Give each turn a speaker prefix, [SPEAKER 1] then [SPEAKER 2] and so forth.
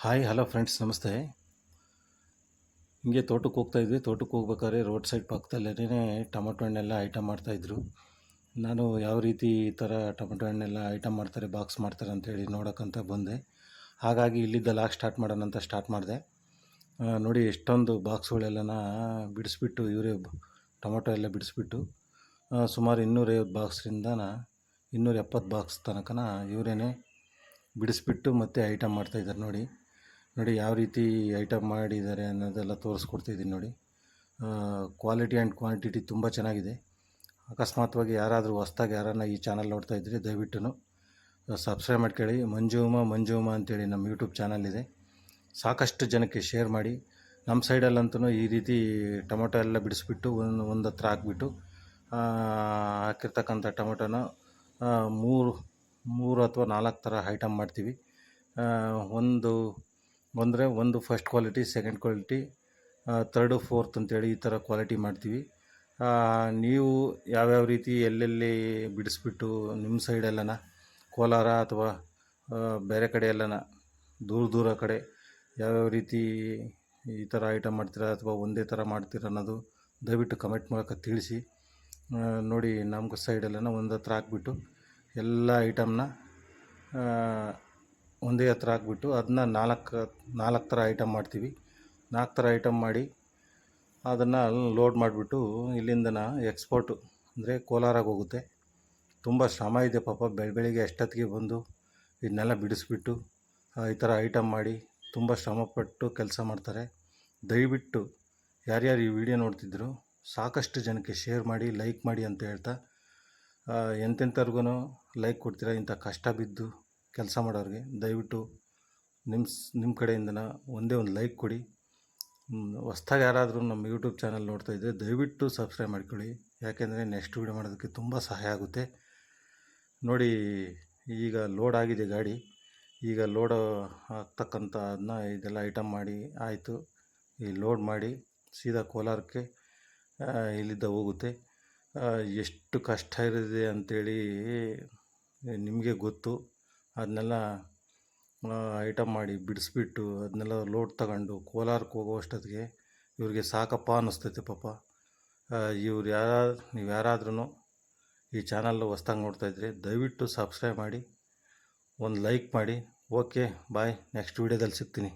[SPEAKER 1] Hi hello friends, ನಮಸ್ತೆ. ಹಿಂಗೆ ತೋಟಕ್ಕೆ ಹೋಗ್ತಾಯಿದ್ವಿ. ತೋಟಕ್ಕೆ ಹೋಗ್ಬೇಕಾದ್ರೆ ರೋಡ್ ಸೈಡ್ ಪಕ್ಕದಲ್ಲೇ ಟೊಮೊಟೊ ಹಣ್ಣೆಲ್ಲ ಐಟಮ್ ಮಾಡ್ತಾಯಿದ್ರು. ನಾನು ಯಾವ ರೀತಿ ಈ ಥರ ಟೊಮೊಟೊ ಹಣ್ಣೆಲ್ಲ ಐಟಮ್ ಮಾಡ್ತಾರೆ, ಬಾಕ್ಸ್ ಮಾಡ್ತಾರೆ ಅಂತೇಳಿ ನೋಡೋಕ್ಕಂತ ಬಂದೆ. ಹಾಗಾಗಿ ಇಲ್ಲಿದ್ದ ಲಾಗ್ ಸ್ಟಾರ್ಟ್ ಮಾಡೋಣ ಅಂತ ಸ್ಟಾರ್ಟ್ ಮಾಡಿದೆ. ನೋಡಿ ಎಷ್ಟೊಂದು ಬಾಕ್ಸ್ಗಳೆಲ್ಲನ ಬಿಡಿಸ್ಬಿಟ್ಟು ಇವರೇ ಟೊಮೊಟೊ ಎಲ್ಲ ಬಿಡಿಸ್ಬಿಟ್ಟು ಸುಮಾರು 250 ಬಾಕ್ಸ್ರಿಂದ 270 ಬಾಕ್ಸ್ ತನಕನ ಇವರೇ ಬಿಡಿಸ್ಬಿಟ್ಟು ಮತ್ತೆ ಐಟಮ್ ಮಾಡ್ತಾಯಿದ್ದಾರೆ. ನೋಡಿ ಯಾವ ರೀತಿ ಐಟಮ್ ಮಾಡಿದ್ದಾರೆ ಅನ್ನೋದೆಲ್ಲ ತೋರಿಸ್ಕೊಡ್ತಿದ್ದೀನಿ ನೋಡಿ. ಕ್ವಾಲಿಟಿ ಆ್ಯಂಡ್ ಕ್ವಾಂಟಿಟಿ ತುಂಬ ಚೆನ್ನಾಗಿದೆ. ಅಕಸ್ಮಾತ್ವಾಗಿ ಯಾರಾದರೂ ಹೊಸ್ದಾಗಿ ಯಾರನ್ನ ಈ ಚಾನಲ್ ನೋಡ್ತಾ ಇದ್ದರೆ ದಯವಿಟ್ಟು ಸಬ್ಸ್ಕ್ರೈಬ್ ಮಾಡ್ಕೊಳ್ಳಿ. ಮಂಜುಮ ಅಂತೇಳಿ ನಮ್ಮ ಯೂಟ್ಯೂಬ್ ಚಾನಲ್ ಇದೆ. ಸಾಕಷ್ಟು ಜನಕ್ಕೆ ಶೇರ್ ಮಾಡಿ. ನಮ್ಮ ಸೈಡಲ್ಲಂತೂ ಈ ರೀತಿ ಟೊಮೊಟೊ ಎಲ್ಲ ಬಿಡಿಸ್ಬಿಟ್ಟು ಒಂದು ಹತ್ರ ಹಾಕ್ಬಿಟ್ಟು ಹಾಕಿರ್ತಕ್ಕಂಥ ಟೊಮೊಟೊನ ಮೂರು ಅಥವಾ 4 ಥರ ಐಟಮ್ ಮಾಡ್ತೀವಿ. ಒಂದು first quality, second quality, third, fourth ಅಂತೇಳಿ ಈ ಥರ ಕ್ವಾಲಿಟಿ ಮಾಡ್ತೀವಿ. ನೀವು ಯಾವ್ಯಾವ ರೀತಿ ಎಲ್ಲೆಲ್ಲಿ ಬಿಡಿಸ್ಬಿಟ್ಟು ನಿಮ್ಮ ಸೈಡೆಲ್ಲನ ಕೋಲಾರ ಅಥವಾ ಬೇರೆ ಕಡೆ ಎಲ್ಲನ ದೂರ ಕಡೆ ಯಾವ್ಯಾವ ರೀತಿ ಈ ಥರ ಐಟಮ್ ಮಾಡ್ತೀರಾ ಅಥವಾ ಒಂದೇ ಥರ ಮಾಡ್ತೀರಾ ಅನ್ನೋದು ದಯವಿಟ್ಟು ಕಮೆಂಟ್ ಮೂಲಕ ತಿಳಿಸಿ. ನೋಡಿ ನಮ್ಮ ಸೈಡೆಲ್ಲನ ಒಂದು ಹತ್ರ ಹಾಕ್ಬಿಟ್ಟು ಎಲ್ಲ ಐಟಮ್ನ ಒಂದೇ ಹತ್ರ ಹಾಕ್ಬಿಟ್ಟು ಅದನ್ನ ನಾಲ್ಕು ಥರ ಐಟಮ್ ಮಾಡ್ತೀವಿ. 4 ಥರ ಐಟಮ್ ಮಾಡಿ ಅದನ್ನು ಲೋಡ್ ಮಾಡಿಬಿಟ್ಟು ಇಲ್ಲಿಂದ ಎಕ್ಸ್ಪೋರ್ಟು ಅಂದರೆ ಕೋಲಾರಾಗ ಹೋಗುತ್ತೆ. ತುಂಬ ಶ್ರಮ ಇದೆ ಪಾಪ. ಬೆಳಗ್ಗೆ ಎಷ್ಟೊತ್ತಿಗೆ ಬಂದು ಇದನ್ನೆಲ್ಲ ಬಿಡಿಸ್ಬಿಟ್ಟು ಈ ಥರ ಐಟಮ್ ಮಾಡಿ ತುಂಬ ಶ್ರಮಪಟ್ಟು ಕೆಲಸ ಮಾಡ್ತಾರೆ. ದಯವಿಟ್ಟು ಯಾರ್ಯಾರು ಈ ವಿಡಿಯೋ ನೋಡ್ತಿದ್ರು ಸಾಕಷ್ಟು ಜನಕ್ಕೆ ಶೇರ್ ಮಾಡಿ, ಲೈಕ್ ಮಾಡಿ ಅಂತ ಹೇಳ್ತಾ, ಎಂತೆಂಥವ್ರಿಗೂ ಲೈಕ್ ಕೊಡ್ತೀರಾ ಇಂಥ ಕಷ್ಟ ಬಿದ್ದು ಕೆಲಸ ಮಾಡೋರಿಗೆ. ದಯವಿಟ್ಟು ನಿಮ್ಮ ಕಡೆಯಿಂದ ಒಂದೇ ಒಂದು ಲೈಕ್ ಕೊಡಿ. ಹೊಸ್ದಾಗಿ ಯಾರಾದರೂ ನಮ್ಮ ಯೂಟ್ಯೂಬ್ ಚಾನಲ್ ನೋಡ್ತಾಯಿದ್ರೆ ದಯವಿಟ್ಟು ಸಬ್ಸ್ಕ್ರೈಬ್ ಮಾಡ್ಕೊಳ್ಳಿ. ಯಾಕೆಂದರೆ ನೆಕ್ಸ್ಟ್ ವೀಡಿಯೋ ಮಾಡೋದಕ್ಕೆ ತುಂಬ ಸಹಾಯ ಆಗುತ್ತೆ. ನೋಡಿ ಈಗ ಲೋಡ್ ಆಗಿದೆ ಗಾಡಿ. ಈಗ ಲೋಡ್ ಆಗ್ತಕ್ಕಂಥ ಅದನ್ನ ಇದೆಲ್ಲ ಐಟಮ್ ಮಾಡಿ ಆಯಿತು. ಈ ಲೋಡ್ ಮಾಡಿ ಸೀದಾ ಕೋಲಾರಕ್ಕೆ ಇಲ್ಲಿದ್ದ ಹೋಗುತ್ತೆ. ಎಷ್ಟು ಕಷ್ಟ ಇರುತ್ತೆ ಅಂಥೇಳಿ ನಿಮಗೆ ಗೊತ್ತು. ಅದನ್ನೆಲ್ಲ ಐಟಮ್ ಮಾಡಿ ಬಿಡಿಸ್ಬಿಟ್ಟು ಅದನ್ನೆಲ್ಲ ಲೋಡ್ ತಗೊಂಡು ಕೋಲಾರಕ್ಕೆ ಹೋಗೋ ಅಷ್ಟೊತ್ತಿಗೆ ಇವ್ರಿಗೆ ಸಾಕಪ್ಪ ಅನ್ನಿಸ್ತೈತೆ ಪಾಪ. ನೀವು ಯಾರಾದ್ರೂ ಈ ಚಾನಲ್ ಹೊಸ್ದಾಗಿ ನೋಡ್ತಾಯಿದ್ರೆ ದಯವಿಟ್ಟು ಸಬ್ಸ್ಕ್ರೈಬ್ ಮಾಡಿ, ಒಂದು ಲೈಕ್ ಮಾಡಿ. ಓಕೆ ಬಾಯ್, ನೆಕ್ಸ್ಟ್ ವೀಡಿಯೋದಲ್ಲಿ ಸಿಗ್ತೀನಿ.